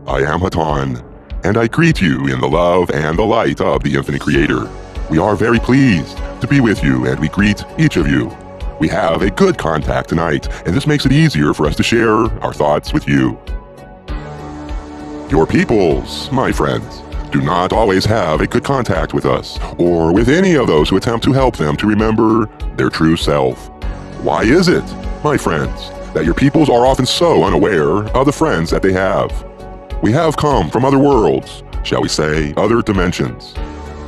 I am Hatan, and I greet you in the love and the light of the Infinite Creator. We are very pleased to be with you, and we greet each of you. We have a good contact tonight, and this makes it easier for us to share our thoughts with you. Your peoples, my friends, do not always have a good contact with us, or with any of those who attempt to help them to remember their true self. Why is it, my friends, that your peoples are often so unaware of the friends that they have? We have come from other worlds, shall we say, other dimensions.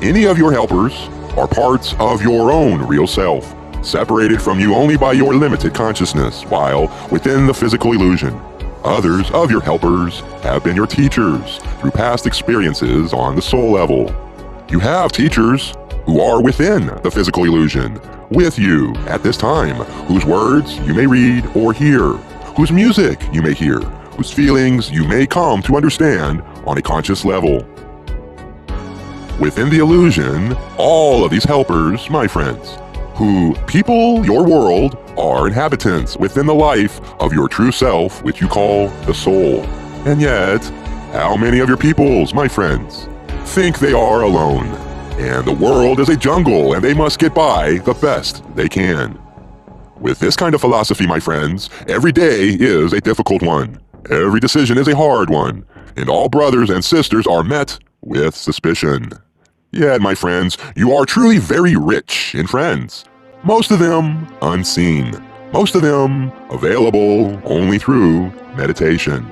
Any of your helpers are parts of your own real self, separated from you only by your limited consciousness, while within the physical illusion. Others of your helpers have been your teachers through past experiences on the soul level. You have teachers who are within the physical illusion, with you at this time, whose words you may read or hear, whose music you may hear, whose feelings you may come to understand on a conscious level. Within the illusion, all of these helpers, my friends, who people your world are inhabitants within the life of your true self, which you call the soul. And yet, how many of your peoples, my friends, think they are alone, and the world is a jungle and they must get by the best they can? With this kind of philosophy, my friends, every day is a difficult one. Every decision is a hard one, and all brothers and sisters are met with suspicion. Yet, my friends, you are truly very rich in friends. Most of them unseen. Most of them available only through meditation.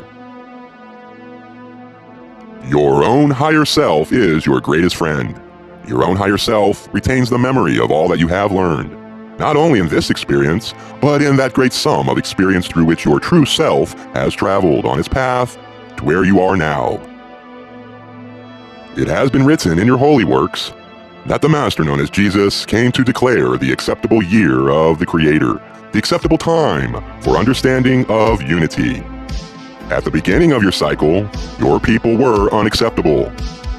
Your own higher self is your greatest friend. Your own higher self retains the memory of all that you have learned, not only in this experience, but in that great sum of experience through which your true self has traveled on its path to where you are now. It has been written in your holy works that the Master known as Jesus came to declare the acceptable year of the Creator, the acceptable time for understanding of unity. At the beginning of your cycle, your people were unacceptable,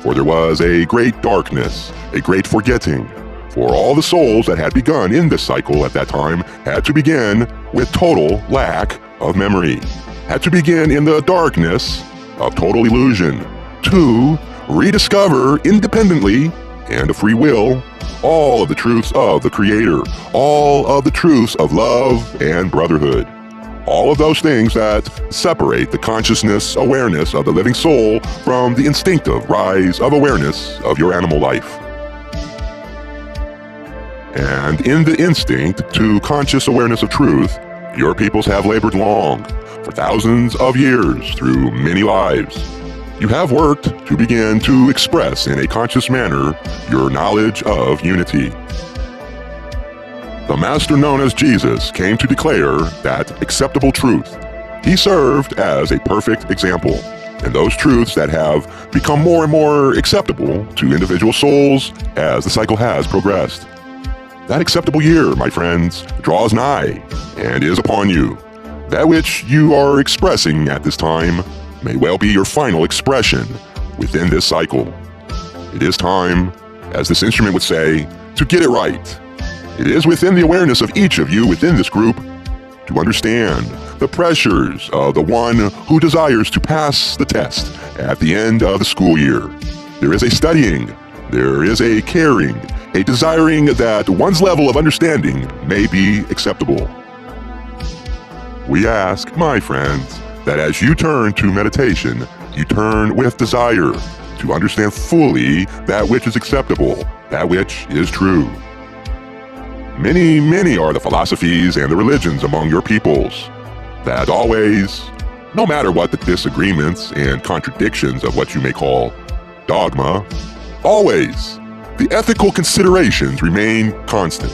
for there was a great darkness, a great forgetting, for all the souls that had begun in this cycle at that time had to begin with total lack of memory, had to begin in the darkness of total illusion, to rediscover independently and of free will all of the truths of the Creator, all of the truths of love and brotherhood, all of those things that separate the consciousness awareness of the living soul from the instinctive rise of awareness of your animal life. And in the instinct to conscious awareness of truth, your peoples have labored long, for thousands of years, through many lives. You have worked to begin to express in a conscious manner your knowledge of unity. The Master known as Jesus came to declare that acceptable truth. He served as a perfect example, and those truths that have become more and more acceptable to individual souls as the cycle has progressed. That acceptable year, my friends, draws nigh and is upon you. That which you are expressing at this time may well be your final expression within this cycle. It is time, as this instrument would say, to get it right. It is within the awareness of each of you within this group to understand the pressures of the one who desires to pass the test at the end of the school year. There is a studying, there is a caring, a desiring that one's level of understanding may be acceptable. We ask, my friends, that as you turn to meditation, you turn with desire to understand fully that which is acceptable, that which is true. Many, many are the philosophies and the religions among your peoples that always, no matter what the disagreements and contradictions of what you may call dogma, always the ethical considerations remain constant.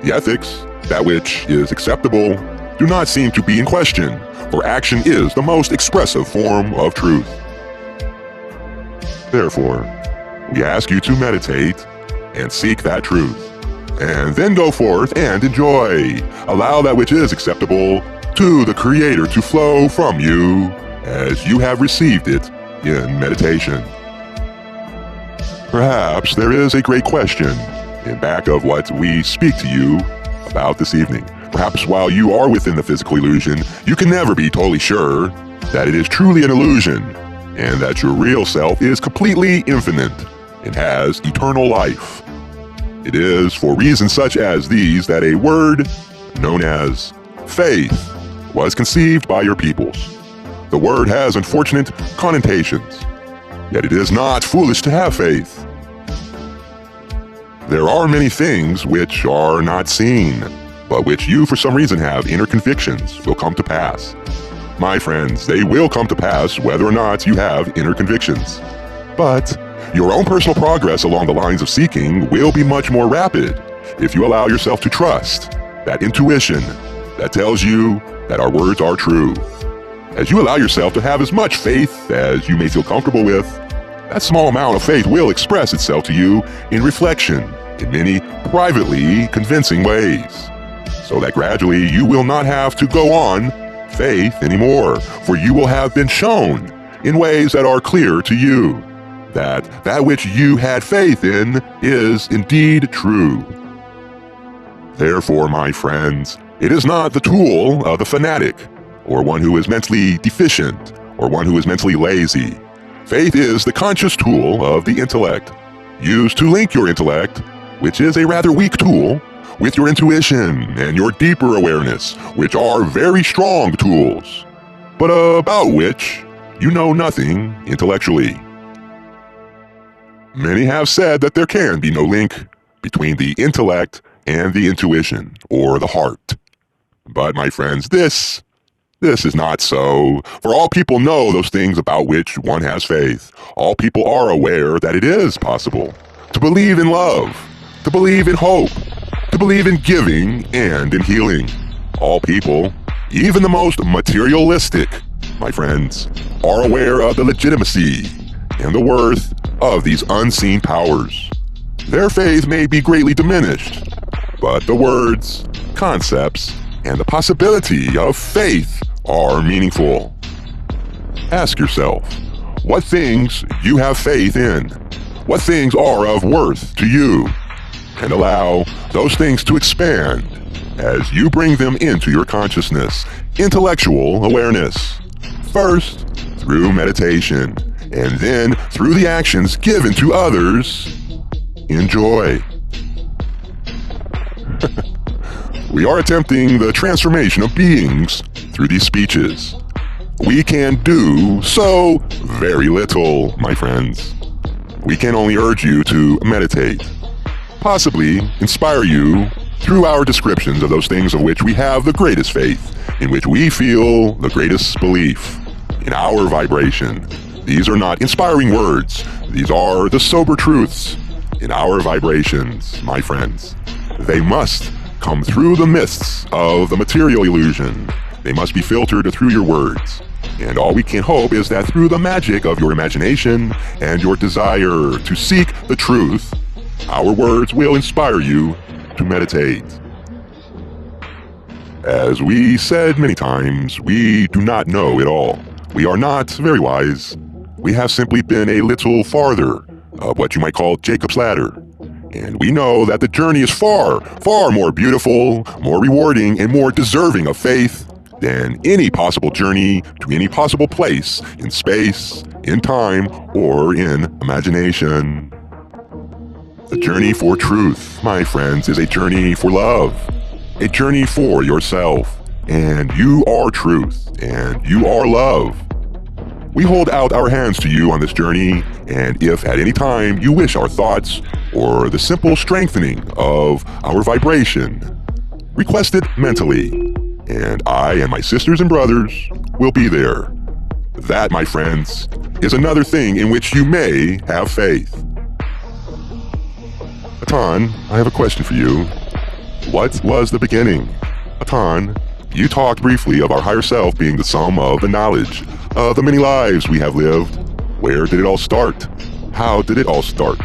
The ethics, that which is acceptable, do not seem to be in question, for action is the most expressive form of truth. Therefore, we ask you to meditate and seek that truth, and then go forth and enjoy. Allow that which is acceptable to the Creator to flow from you as you have received it in meditation. Perhaps there is a great question in back of what we speak to you about this evening. Perhaps while you are within the physical illusion, you can never be totally sure that it is truly an illusion, and that your real self is completely infinite and has eternal life. It is for reasons such as these that a word known as faith was conceived by your peoples. The word has unfortunate connotations, yet it is not foolish to have faith. There are many things which are not seen, but which you for some reason have inner convictions will come to pass. My friends, they will come to pass whether or not you have inner convictions. But your own personal progress along the lines of seeking will be much more rapid if you allow yourself to trust that intuition that tells you that our words are true. As you allow yourself to have as much faith as you may feel comfortable with, that small amount of faith will express itself to you in reflection in many privately convincing ways, so that gradually you will not have to go on faith anymore, for you will have been shown in ways that are clear to you that that which you had faith in is indeed true. Therefore, my friends, it is not the tool of the fanatic, or one who is mentally deficient, or one who is mentally lazy. Faith is the conscious tool of the intellect, used to link your intellect, which is a rather weak tool, with your intuition and your deeper awareness, which are very strong tools, but about which you know nothing intellectually. Many have said that there can be no link between the intellect and the intuition, or the heart. But my friends, this is not so, for all people know those things about which one has faith. All people are aware that it is possible to believe in love, to believe in hope, to believe in giving and in healing. All people, even the most materialistic, my friends, are aware of the legitimacy and the worth of these unseen powers. Their faith may be greatly diminished, but the words, concepts, and the possibility of faith are meaningful. Ask yourself, what things you have faith in? What things are of worth to you? And allow those things to expand as you bring them into your consciousness, intellectual awareness. First, through meditation, and then through the actions given to others. Enjoy. We are attempting the transformation of beings through these speeches. We can do so very little, my friends. We can only urge you to meditate, possibly inspire you through our descriptions of those things of which we have the greatest faith, in which we feel the greatest belief, in our vibration. These are not inspiring words. These are the sober truths in our vibrations, my friends. They must come through the mists of the material illusion. They must be filtered through your words. And all we can hope is that through the magic of your imagination and your desire to seek the truth, our words will inspire you to meditate. As we said many times, we do not know it all. We are not very wise. We have simply been a little farther of what you might call Jacob's ladder. And we know that the journey is far, far more beautiful, more rewarding, and more deserving of faith than any possible journey to any possible place in space, in time, or in imagination. The journey for truth, my friends, is a journey for love, a journey for yourself. And you are truth, and you are love. We hold out our hands to you on this journey, and if at any time you wish our thoughts or the simple strengthening of our vibration, request it mentally, and I and my sisters and brothers will be there. That, my friends, is another thing in which you may have faith. Atan, I have a question for you. What was the beginning? Atan, you talked briefly of our higher self being the sum of the knowledge of the many lives we have lived. Where did it all start? How did it all start?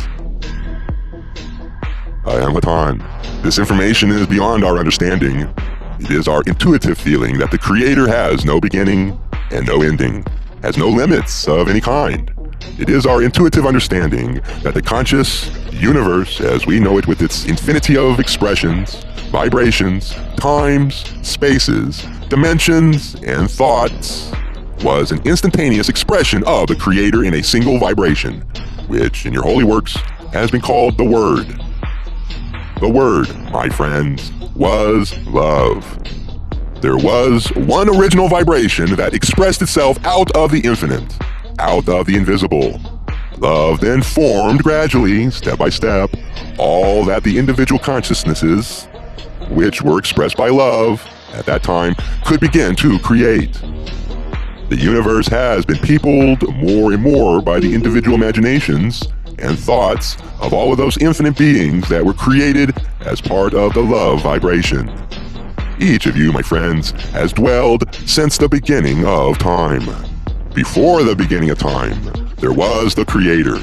I am Atan. This information is beyond our understanding. It is our intuitive feeling that the Creator has no beginning and no ending, has no limits of any kind. It is our intuitive understanding that the conscious universe, as we know it with its infinity of expressions, vibrations, times, spaces, dimensions, and thoughts, was an instantaneous expression of the Creator in a single vibration, which in your holy works has been called the Word. The Word, my friends, was love. There was one original vibration that expressed itself out of the infinite, out of the invisible. Love then formed gradually, step by step, all that the individual consciousnesses, which were expressed by love at that time, could begin to create. The universe has been peopled more and more by the individual imaginations and thoughts of all of those infinite beings that were created as part of the love vibration. Each of you, my friends, has dwelled since the beginning of time. Before the beginning of time, there was the Creator.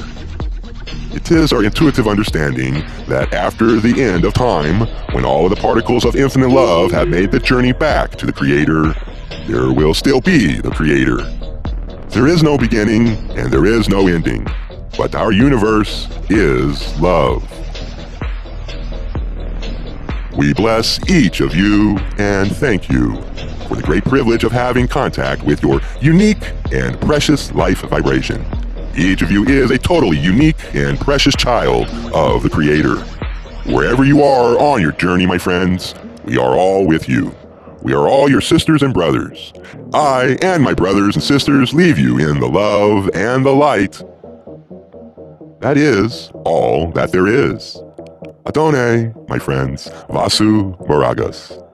It is our intuitive understanding that after the end of time, when all of the particles of infinite love have made the journey back to the Creator, there will still be the Creator. There is no beginning and there is no ending, but our universe is love. We bless each of you and thank you for the great privilege of having contact with your unique and precious life vibration. Each of you is a totally unique and precious child of the Creator. Wherever you are on your journey, my friends, we are all with you. We are all your sisters and brothers. I and my brothers and sisters leave you in the love and the light. That is all that there is. Adonai, my friends, Vasu Moragas.